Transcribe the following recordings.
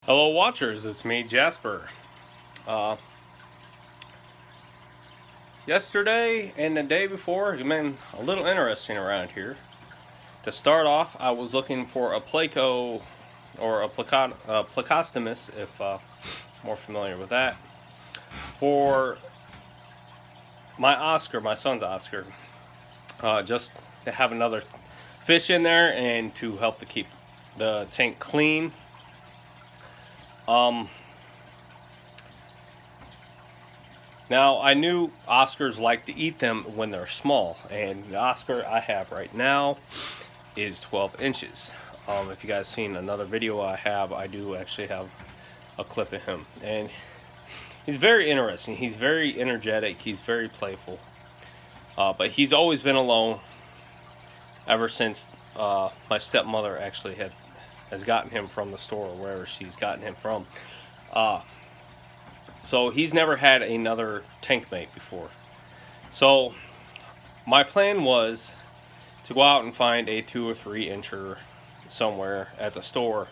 Hello watchers, it's me Jasper. Uh, Yesterday and the day before have been a little interesting around here. To start off, I was looking for a pleco or a plecostomus, if more familiar with that, for my Oscar, my son's Oscar, just to have another fish in there and to help to keep the tank clean. Now, I knew Oscars like to eat them when they're small, and the Oscar I have right now is 12 inches. If you guys seen another video I do actually have a clip of him. And he's very interesting. He's very energetic. He's very playful. But he's always been alone ever since my stepmother actually has gotten him from the store, or wherever she's gotten him from. So he's never had another tank mate before. So my plan was to go out and find a 2 or 3 incher somewhere at the store.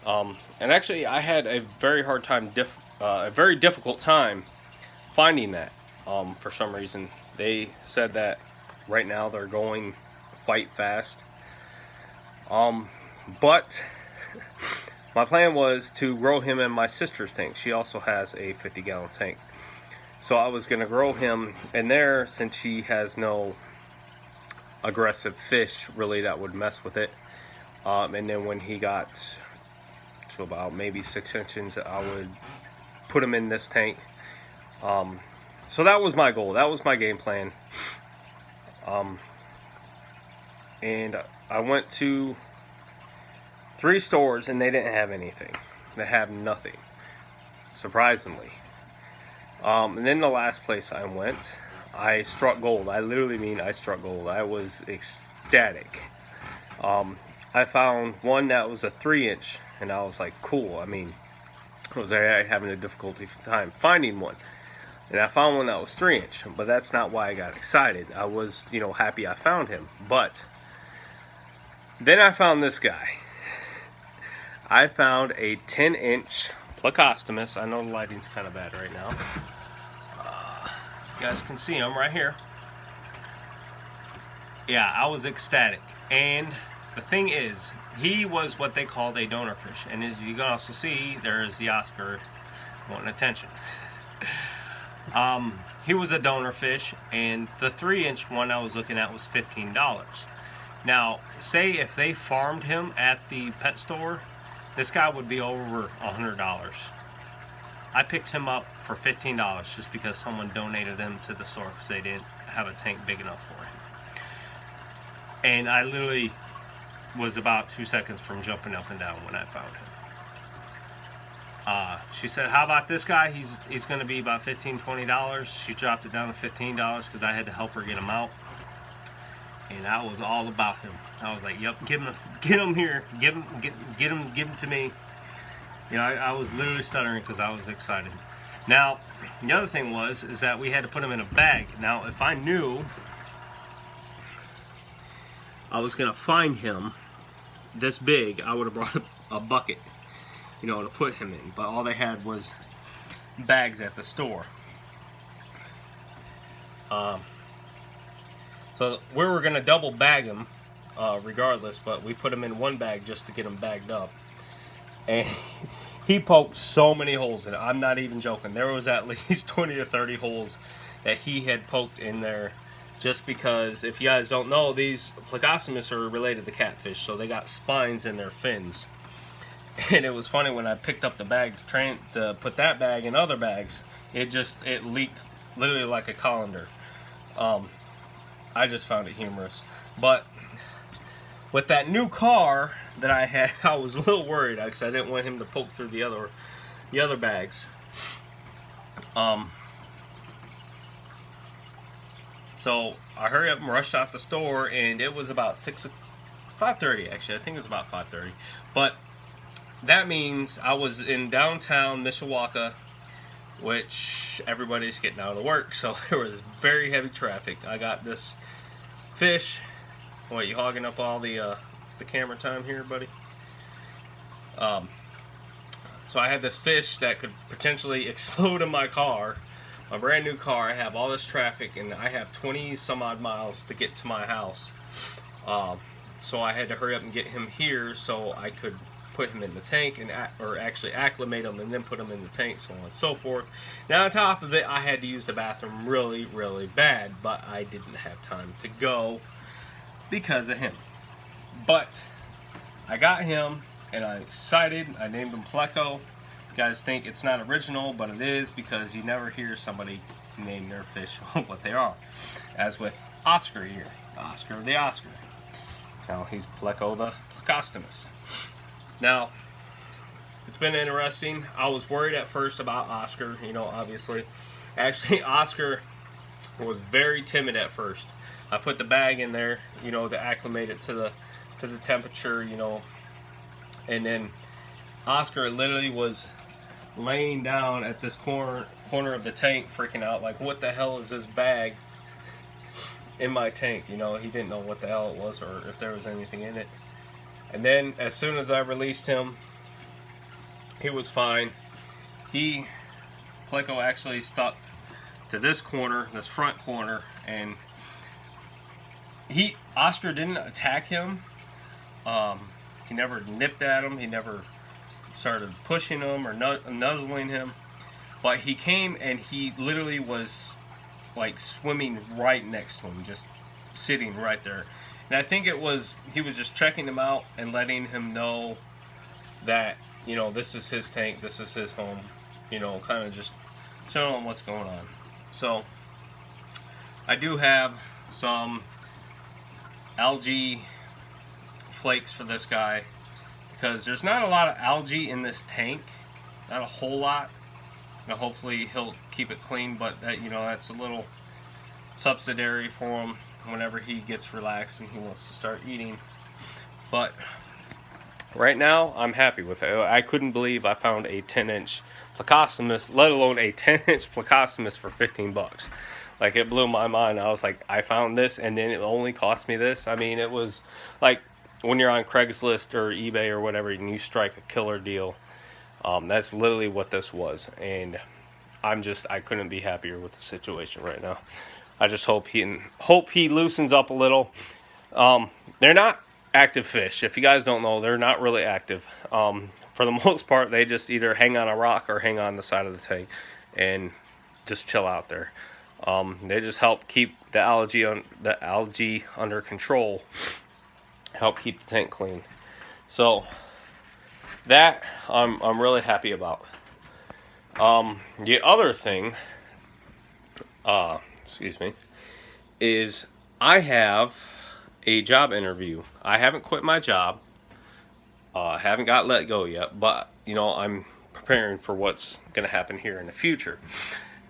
And actually I had a very hard time, a very difficult time finding that. For some reason they said that right now they're going quite fast. But my plan was to grow him in my sister's tank. She also has a 50-gallon tank. So I was going to grow him in there since she has no aggressive fish really that would mess with it. And then when he got to about maybe 6 inches, I would put him in this tank. So that was my goal. That was my game plan. And I went to 3 stores and they didn't have anything. They have nothing, surprisingly. And then the last place I went, I struck gold. I literally mean I struck gold. I was ecstatic. I found one that was a 3-inch, and I was like, cool. I mean, I was having a difficulty time finding one. And I found one that was 3-inch, but that's not why I got excited. I was, happy I found him. But then I found this guy. I found a 10-inch plecostomus. I know the lighting's kind of bad right now. You guys can see him right here. Yeah, I was ecstatic. And the thing is, he was what they called a donor fish. And as you can also see, there's the Oscar wanting attention. He was a donor fish, and the 3-inch one I was looking at was $15. Now, say if they farmed him at the pet store, this guy would be over $100. I picked him up for $15 just because someone donated him to the store because they didn't have a tank big enough for him. And I literally was about 2 seconds from jumping up and down when I found him. She said, how about this guy? He's going to be about $15, $20. She dropped it down to $15 because I had to help her get him out. And I was all about him. I was like, "Yep, get him here, give him to me." I was literally stuttering because I was excited. Now, the other thing is that we had to put him in a bag. Now, if I knew I was gonna find him this big, I would have brought a bucket, to put him in. But all they had was bags at the store. So we were gonna double bag him regardless, but we put him in one bag just to get him bagged up. And he poked so many holes in it. I'm not even joking. There was at least 20 or 30 holes that he had poked in there, just because, if you guys don't know, these plecostomus are related to catfish, so they got spines in their fins. And it was funny when I picked up the bag to put that bag in other bags, it leaked literally like a colander. I just found it humorous. But with that new car that I had, I was a little worried because I didn't want him to poke through the other bags. So I hurried up and rushed out the store, and it was about 5:30 actually. I think it was about 5:30. But that means I was in downtown Mishawaka, which everybody's getting out of work, so there was very heavy traffic. I got this fish. What, you hogging up all the camera time here, buddy? So So I had this fish that could potentially explode in my car, my brand new car. I have all this traffic, and I have 20 some odd miles to get to my house. So I had to hurry up and get him here so I could put him in the tank and or actually acclimate him and then put him in the tank, so on and so forth. Now on top of it, I had to use the bathroom really, really bad, but I didn't have time to go because of him. But I got him, and I'm excited. I named him Pleco. You guys think it's not original, but it is, because you never hear somebody name their fish what they are. As with Oscar here, Oscar the Oscar. Now he's Pleco the plecostomus. Now, it's been interesting. I was worried at first about Oscar, you know, obviously. Actually, Oscar was very timid at first. I put the bag in there, you know, to acclimate it to the temperature, you know, and then Oscar literally was laying down at this corner of the tank, freaking out, like, what the hell is this bag in my tank? You know, he didn't know what the hell it was or if there was anything in it. And then as soon as I released him, he was fine. Pleco actually stuck to this corner, this front corner, and Oscar didn't attack him. He never nipped at him. He never started pushing him or nuzzling him. But he came and he literally was like swimming right next to him, just sitting right there. And I think he was just checking him out and letting him know that, you know, this is his tank, this is his home, you know, kind of just showing him what's going on. So I do have some algae flakes for this guy, because there's not a lot of algae in this tank, not a whole lot. Now hopefully he'll keep it clean, but that, you know, that's a little subsidiary for him whenever he gets relaxed and he wants to start eating. But right now I'm happy with it. I couldn't believe I found a 10-inch plecostomus, let alone a 10-inch plecostomus for 15 bucks. Like, it blew my mind. I was like, I found this and then it only cost me this. I mean, it was like when you're on Craigslist or eBay or whatever and you strike a killer deal. That's literally what this was, and I couldn't be happier with the situation right now. I just hope he loosens up a little. They're not active fish. If you guys don't know, they're not really active. For the most part, they just either hang on a rock or hang on the side of the tank and just chill out there. They just help keep the algae under control, help keep the tank clean. So that I'm really happy about. The other thing, is I have a job interview. I haven't quit my job. I haven't got let go yet, but you know, I'm preparing for what's going to happen here in the future.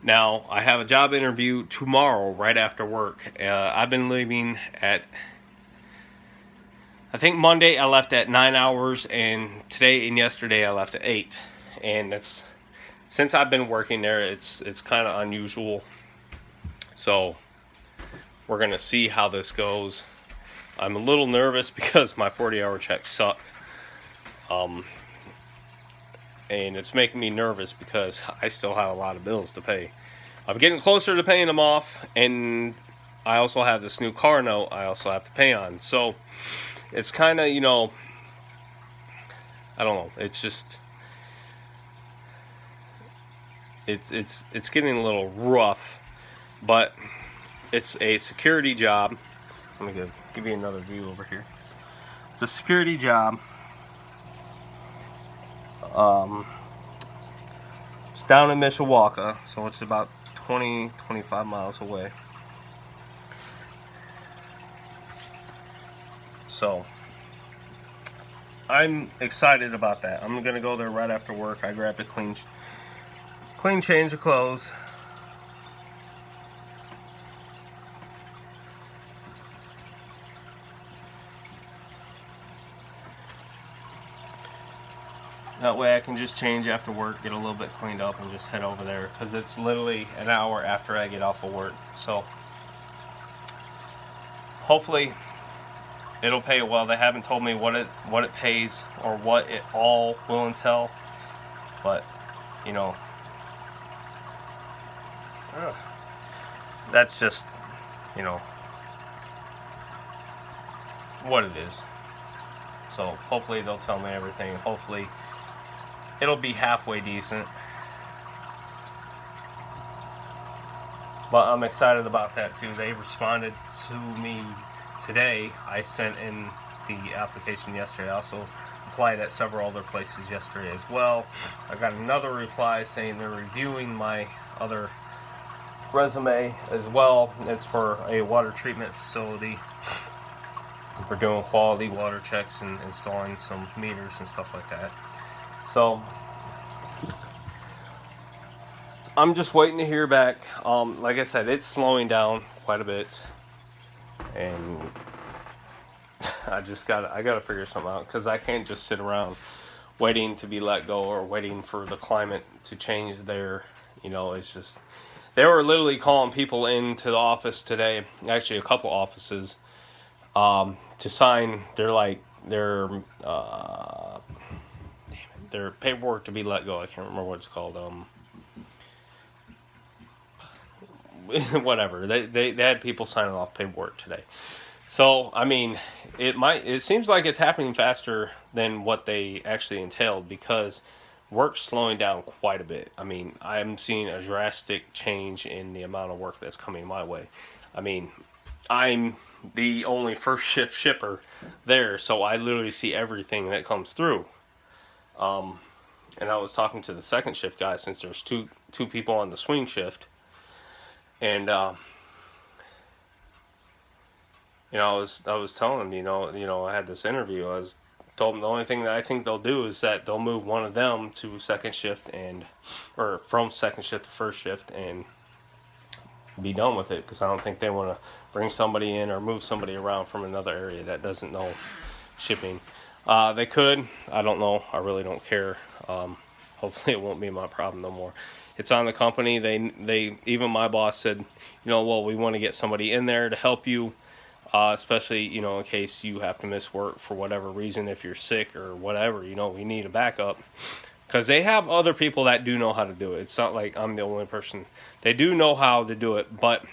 Now, I have a job interview tomorrow right after work. I've been leaving at, I think Monday I left at 9 hours, and today and yesterday I left at 8. And it's, since I've been working there, it's kind of unusual. So we're gonna see how this goes. I'm a little nervous because my 40-hour checks suck. And it's making me nervous because I still have a lot of bills to pay. I'm getting closer to paying them off, and I also have this new car note I also have to pay on. So it's kind of, you know, I don't know. It's just, it's getting a little rough, but it's a security job. Let me give you another view over here. It's a security job. It's down in Mishawaka, so it's about 20-25 miles away. So I'm excited about that. I'm gonna go there right after work. I grabbed a clean change of clothes. That way I can just change after work, get a little bit cleaned up, and just head over there, because it's literally an hour after I get off of work. So hopefully it'll pay well. They haven't told me what it pays or what it all will entail. But, you know, that's just, you know, what it is. So hopefully they'll tell me everything. Hopefully it'll be halfway decent. But I'm excited about that too. They responded to me today. I sent in the application yesterday. I also applied at several other places yesterday as well. I got another reply saying they're reviewing my other resume as well. It's for a water treatment facility. For doing quality water checks and installing some meters and stuff like that. So I'm just waiting to hear back. Like I said, it's slowing down quite a bit, and I gotta figure something out, because I can't just sit around waiting to be let go or waiting for the climate to change there. You know, it's just, they were literally calling people into the office today, actually a couple offices, to sign their paperwork to be let go. I can't remember what it's called. Whatever. They had people signing off paperwork today. So I mean, it seems like it's happening faster than what they actually entailed, because work's slowing down quite a bit. I mean, I'm seeing a drastic change in the amount of work that's coming my way. I mean, I'm the only first shift shipper there, so I literally see everything that comes through. And I was talking to the second shift guy, since there's two people on the swing shift, and you know, I was telling him, you know, I had this interview. I was told him the only thing that I think they'll do is that they'll move one of them to second shift, or from second shift to first shift, and be done with it, because I don't think they want to bring somebody in or move somebody around from another area that doesn't know shipping. They could. I don't know. I really don't care. Hopefully it won't be my problem no more. It's on the company. They even my boss said, you know, well, we want to get somebody in there to help you, especially, you know, in case you have to miss work for whatever reason, if you're sick or whatever, you know, we need a backup. Because they have other people that do know how to do it. It's not like I'm the only person. They do know how to do it, but,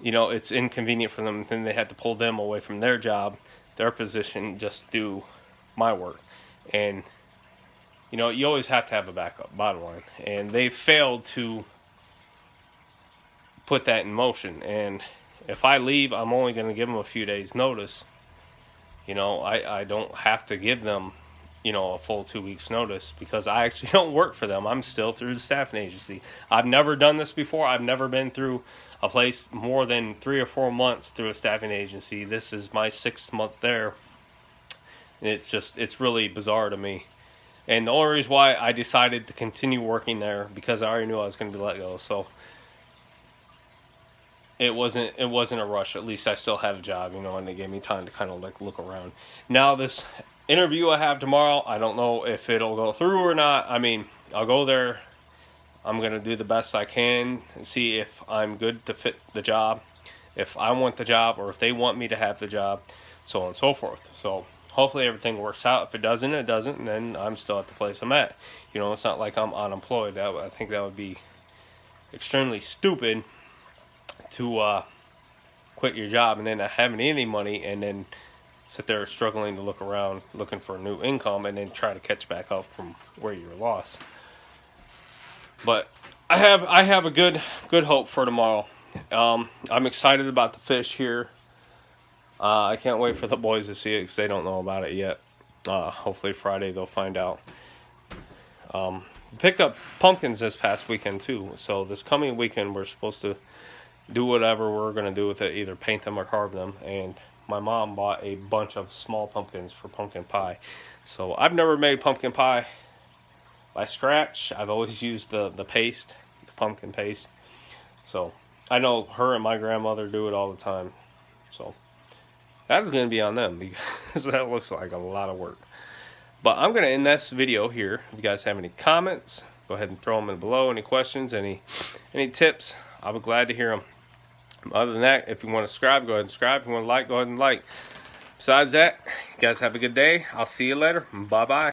you know, it's inconvenient for them. Then they had to pull them away from their job, their position, just to do my work. And, you know, you always have to have a backup, bottom line. And they failed to put that in motion. And if I leave, I'm only going to give them a few days notice. You know, I don't have to give them, you know, a full 2 weeks notice, because I actually don't work for them. I'm still through the staffing agency. I've never done this before. I've never been through a place more than 3 or 4 months through a staffing agency. This is my 6th month there. And it's really bizarre to me. And the only reason why I decided to continue working there, because I already knew I was going to be let go. So it wasn't a rush. At least I still had a job, you know, and they gave me time to kind of like look around. Now this interview I have tomorrow, I don't know if it'll go through or not. I mean, I'll go there. I'm going to do the best I can and see if I'm good to fit the job, if I want the job, or if they want me to have the job, so on and so forth. So hopefully everything works out. If it doesn't, it doesn't, and then I'm still at the place I'm at. You know, it's not like I'm unemployed. I think that would be extremely stupid to quit your job and then not having any money, and then sit there struggling to look around looking for a new income, and then try to catch back up from where you were lost. But I have a good hope for tomorrow. I'm excited about the fish here. I can't wait for the boys to see it, because they don't know about it yet. Hopefully Friday they'll find out. Picked up pumpkins this past weekend too. So this coming weekend we're supposed to do whatever we're going to do with it, either paint them or carve them. And my mom bought a bunch of small pumpkins for pumpkin pie. So I've never made pumpkin pie by scratch. I've always used the paste, the pumpkin paste. So I know her and my grandmother do it all the time. So that is going to be on them, because that looks like a lot of work. But I'm going to end this video here. If you guys have any comments, go ahead and throw them in below. Any questions, any tips, I'll be glad to hear them. Other than that, if you want to subscribe, go ahead and subscribe. If you want to like, go ahead and like. Besides that, you guys have a good day. I'll see you later. Bye-bye.